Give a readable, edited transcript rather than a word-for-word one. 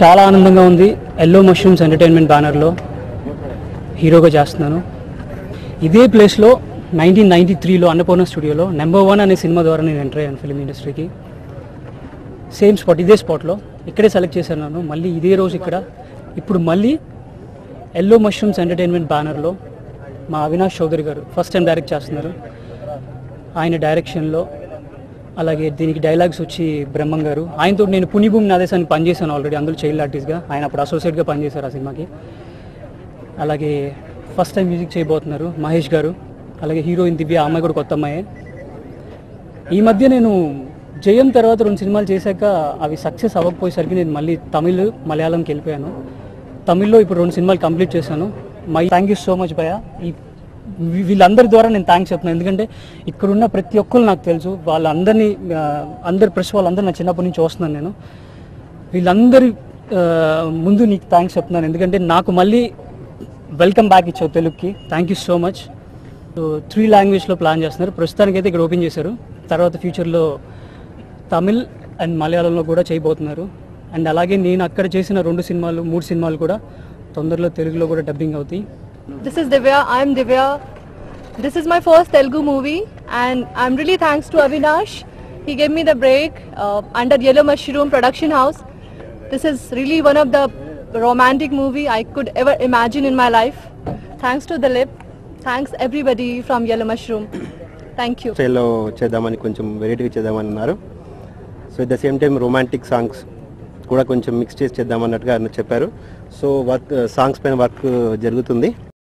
చాలా ఆనందంగా ఉంది. ఎల్లో మష్రూమ్స్ ఎంటర్టైన్మెంట్ బ్యానర్లో హీరోగా చేస్తున్నాను. ఇదే ప్లేస్లో 1993లో అన్నపూర్ణ స్టూడియోలో నెంబర్ 1 అనే సినిమా ద్వారా నేను ఎంటర్ అయ్యాను ఫిల్మ్ ఇండస్ట్రీకి. సేమ్ స్పాట్, ఇదే స్పాట్లో ఇక్కడే సెలెక్ట్ చేశాను నన్ను. మళ్ళీ ఇదే రోజు ఇక్కడ ఇప్పుడు మళ్ళీ ఎల్లో మష్రూమ్స్ ఎంటర్టైన్మెంట్ బ్యానర్లో మా అవినాష్ చౌదరి గారు ఫస్ట్ టైం డైరెక్ట్ చేస్తున్నారు. ఆయన డైరెక్షన్లో, అలాగే దీనికి డైలాగ్స్ వచ్చి బ్రహ్మం గారు. ఆయనతో నేను పుణ్యభూమి నాదేశానికి పనిచేశాను ఆల్రెడీ, అందులో చైల్డ్ ఆర్టిస్ట్గా. ఆయన అప్పుడు అసోసియేట్గా పనిచేశారు ఆ సినిమాకి. అలాగే ఫస్ట్ టైం మ్యూజిక్ చేయబోతున్నారు మహేష్ గారు. అలాగే హీరోయిన్ దివ్య, అమ్మాయి కూడా కొత్త అమ్మాయి. ఈ మధ్య నేను జయం తర్వాత 2 సినిమాలు చేశాక అవి సక్సెస్ అవ్వకపోయేసరికి నేను మళ్ళీ తమిళ్, మలయాళంకి వెళ్ళిపోయాను. తమిళ్లో ఇప్పుడు 2 సినిమాలు కంప్లీట్ చేశాను. థ్యాంక్ యూ సో మచ్ భయ్య. వీళ్ళందరి ద్వారా నేను థ్యాంక్స్ చెప్తున్నాను. ఎందుకంటే ఇక్కడున్న ప్రతి ఒక్కరు నాకు తెలుసు. వాళ్ళందరినీ, అందరి ప్రెస్ వాళ్ళందరూ నా చిన్నప్పటి నుంచి చూస్తున్నాను నేను. వీళ్ళందరి ముందు నీకు థ్యాంక్స్ చెప్తున్నాను. ఎందుకంటే నాకు మళ్ళీ వెల్కమ్ బ్యాక్ ఇచ్చావు తెలుగుకి. Thank you so much. 3 లాంగ్వేజ్లో ప్లాన్ చేస్తున్నారు. ప్రస్తుతానికైతే ఇక్కడ ఓపెన్ చేశారు. తర్వాత ఫ్యూచర్లో తమిళ్ అండ్ మలయాళంలో కూడా చేయబోతున్నారు. అండ్ అలాగే నేను అక్కడ చేసిన 2 సినిమాలు, 3 సినిమాలు కూడా తొందరలో తెలుగులో కూడా డబ్బింగ్ అవుతాయి. This is Divya. I am Divya. This is my first Telugu movie and I'm really thanks to Avinash. He gave me the break under Yellow Mushroom Production House. This is really one of the romantic movie I could ever imagine in my life. Thanks to Dilip. Thanks everybody from Yellow Mushroom. Thank you. స్టైల్లో చేద్దామని కొంచెం వెరైటీగా చేద్దామని అన్నారు. So at the same time romantic songs కూడా కొంచెం mix చేసి చేద్దామన్నట్టుగా చెప్పారు. సో వర్క్, సాంగ్స్ పైన వర్క్ జరుగుతుంది.